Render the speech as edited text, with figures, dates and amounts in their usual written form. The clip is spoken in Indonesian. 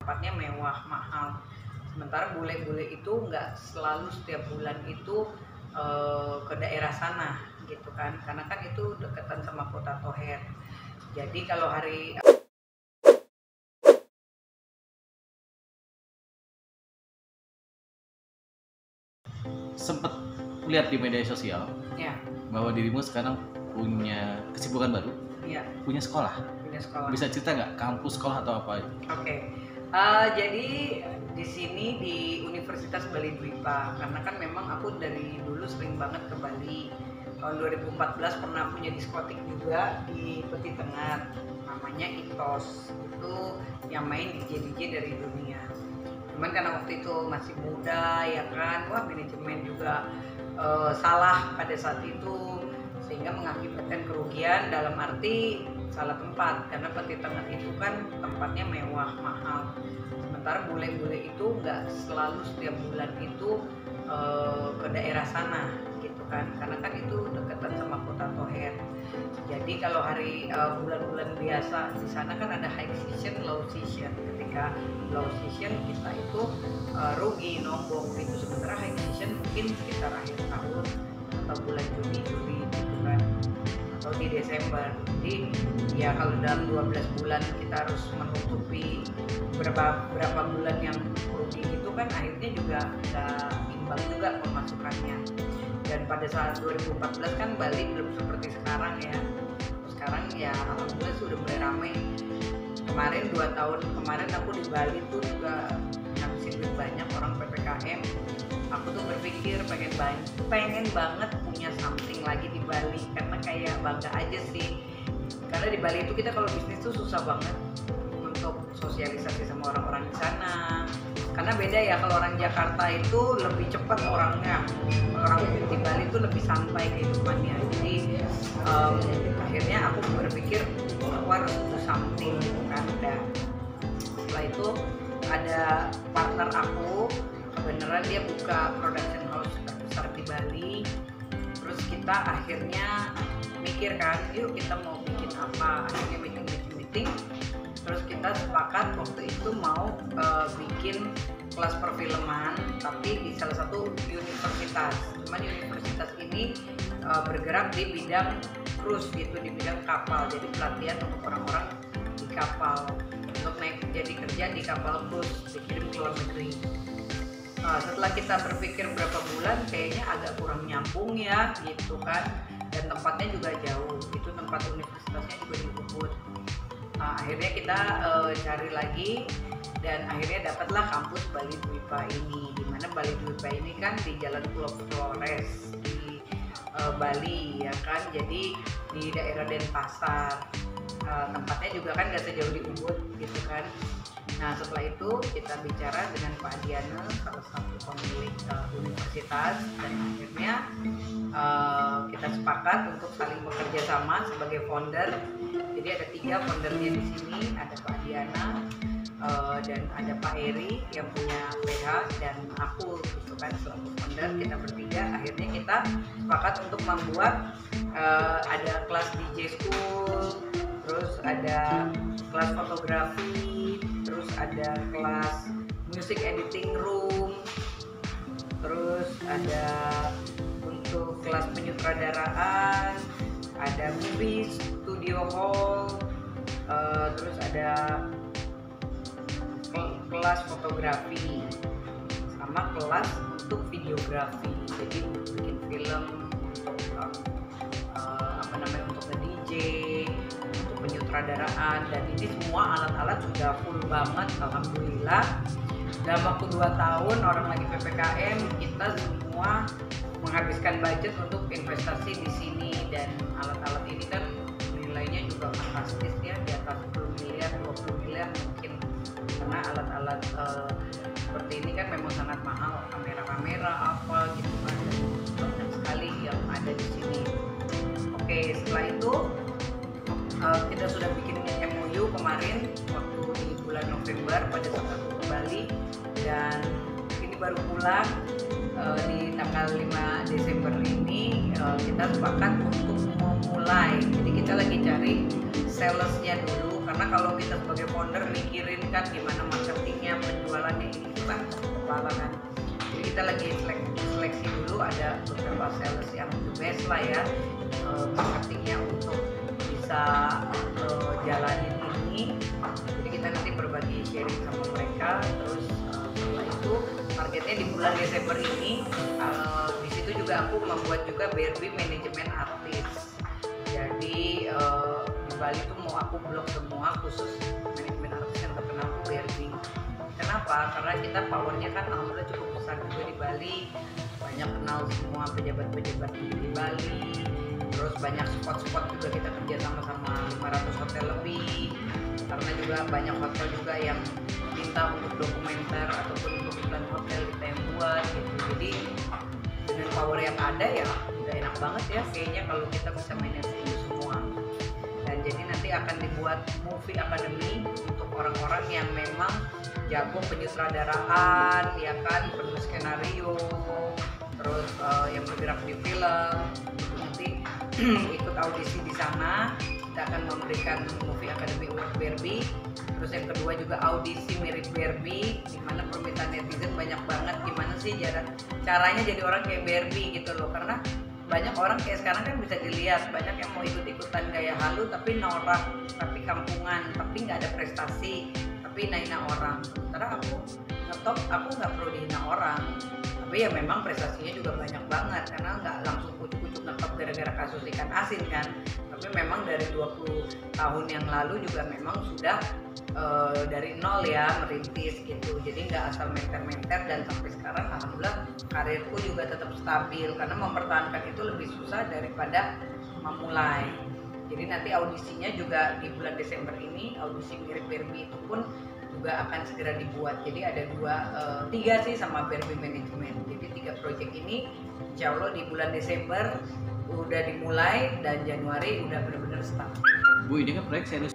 tempatnya mewah, mahal. Sementara bule-bule itu nggak selalu setiap bulan itu ke daerah sana gitu kan, karena kan itu deketan sama kota Thoher. Jadi kalau hari sempat lihat di media sosial ya, bahwa dirimu sekarang punya kesibukan baru, ya punya sekolah. punya sekolah. Bisa cerita nggak kampus sekolah atau apa? Oke. Jadi di sini di Universitas Bali Dwipa, karena kan memang aku dari dulu sering banget ke Bali. Tahun 2014 pernah punya diskotik juga di Peti Tengah, namanya Itos. Itu yang main DJ dari dunia. Cuman karena waktu itu masih muda ya kan, wah manajemen juga salah pada saat itu, sehingga mengakibatkan kerugian dalam arti salah tempat, karena Peti Tengah itu kan tempatnya mewah, mahal. Sementara bule-bule itu nggak selalu setiap bulan itu ke daerah sana gitu kan, karena kan itu deketan sama kota Thoher. Jadi kalau hari bulan-bulan biasa di sana kan ada high season, low season. Ketika low season kita itu rugi, nombok itu. Sementara high season mungkin sekitar akhir tahun atau bulan Juni gitu kan, atau di Desember. Jadi ya kalau dalam 12 bulan kita harus menutupi berapa bulan yang rugi itu kan, akhirnya juga nggak imbang juga pemasukannya. Dan pada saat 2014 kan Bali belum seperti sekarang ya. Sekarang ya alhamdulillah sudah mulai ramai. Kemarin 2 tahun kemarin aku di Bali tuh juga ngabisin duit banyak, orang PPKM. Aku tuh berpikir pengen banget punya something lagi di Bali, karena kayak bangga aja sih. Karena di Bali itu kita kalau bisnis tuh susah banget untuk sosialisasi sama orang-orang di sana. Karena beda ya, kalau orang Jakarta itu lebih cepat orangnya, orang di Bali itu lebih santai kehidupannya. Jadi akhirnya aku berpikir aku harus do something kan. Dan setelah itu ada partner aku, kebenaran dia buka production house terbesar di Bali. Terus kita akhirnya mikir kan, yuk kita mau bikin apa. Akhirnya meeting. Terus kita sepakat waktu itu mau bikin kelas perfilman, tapi di salah satu universitas. Cuman universitas ini bergerak di bidang cruise gitu, di bidang kapal. Jadi pelatihan untuk orang-orang di kapal untuk naik jadi kerja di kapal cruise, dikirim ke luar negeri. Setelah kita berpikir berapa bulan, kayaknya agak kurang nyambung ya gitu kan, dan tempatnya juga jauh. Itu tempat universitasnya juga di Ubud. Akhirnya kita cari lagi, dan akhirnya dapatlah kampus Bali Dwipa ini. Dimana Bali Dwipa ini kan di Jalan Pulau Flores di Bali ya kan, jadi di daerah Denpasar. Tempatnya juga kan gak sejauh di Ubud gitu kan. Nah setelah itu kita bicara dengan Pak Diana, salah satu pemilik universitas, dan akhirnya kita sepakat untuk saling bekerja sama sebagai founder. Jadi ada 3 foundernya di sini, ada Pak Diana, dan ada Pak Eri yang punya PH, dan aku gitu kan selaku founder. Kita bertiga akhirnya kita sepakat untuk membuat ada kelas DJ school, terus ada kelas fotografi, terus ada kelas music editing room, terus ada untuk kelas penyutradaraan, ada movie studio hall, terus ada kelas fotografi, sama kelas untuk videografi. Jadi untuk bikin film, untuk untuk nge-DJ, untuk penyutradaraan. Dan ini semua alat-alat sudah full banget alhamdulillah. Dalam waktu 2 tahun orang lagi PPKM, kita semua menghabiskan budget untuk investasi di sini. Dan alat-alat ini kan nilainya juga fantastis ya, di atas 10 miliar, 20 miliar mungkin. Karena alat-alat seperti ini kan memang sangat mahal, kamera apa gitu kan, banyak sekali yang ada di sini. Oke, setelah itu kita sudah bikin MOU kemarin waktu di bulan November pada saat aku ke Bali, dan ini baru pulang di tanggal 5 Desember ini. Kita sepakat untuk memulai. Jadi kita lagi cari salesnya dulu, karena kalau kita sebagai founder mikirin kan gimana marketingnya, salah kan. Jadi kita lagi seleksi dulu, ada beberapa sales yang the best lah ya marketingnya untuk bisa jalanin ini. Jadi kita nanti berbagi sharing sama mereka. Terus setelah itu targetnya di bulan Desember ini di situ juga aku membuat juga BRB manajemen artis. Jadi di Bali tuh mau aku blok semua khusus manajemen artis yang terkenal tuh BRB. Kenapa? Karena kita powernya kan alhamdulillah cukup besar juga di Bali, banyak kenal semua pejabat-pejabat di Bali, terus banyak spot-spot juga kita kerja sama 500 hotel lebih, karena juga banyak hotel juga yang minta untuk dokumenter ataupun untuk iklan hotel kita yang buat gitu. Jadi dengan power yang ada ya udah enak banget ya kayaknya kalau kita bisa manage ini semua. Dan jadi nanti akan dibuat movie academy untuk orang-orang yang memang jago penyutradaraan, ya kan, penulis skenario, terus yang bergerak di film. Nanti ikut audisi di sana, kita akan memberikan movie academy award BRB. Terus yang kedua juga audisi mirip BRB, di mana permintaan netizen banyak banget gimana sih caranya jadi orang kayak BRB gitu loh. Karena banyak orang kayak sekarang kan bisa dilihat banyak yang mau ikut-ikutan gaya halu tapi norak, tapi kampungan, tapi nggak ada prestasi, tapi hina orang. Sementara aku ngetop, aku nggak perlu dihina orang, tapi ya memang prestasinya juga banyak banget karena nggak langsung kucuk-kucuk ngetop gara-gara kasus ikan asin kan. Tapi memang dari 20 tahun yang lalu juga memang sudah dari nol ya merintis gitu. Jadi nggak asal menter-menter, dan sampai sekarang alhamdulillah karirku juga tetap stabil karena mempertahankan itu lebih susah daripada memulai. Jadi nanti audisinya juga di bulan Desember ini, audisi mirip BRB itu pun juga akan segera dibuat. Jadi ada tiga sih sama BRB Management. Jadi 3 proyek ini insya Allah di bulan Desember udah dimulai dan Januari udah benar-benar start. Bu, ini kan proyek serius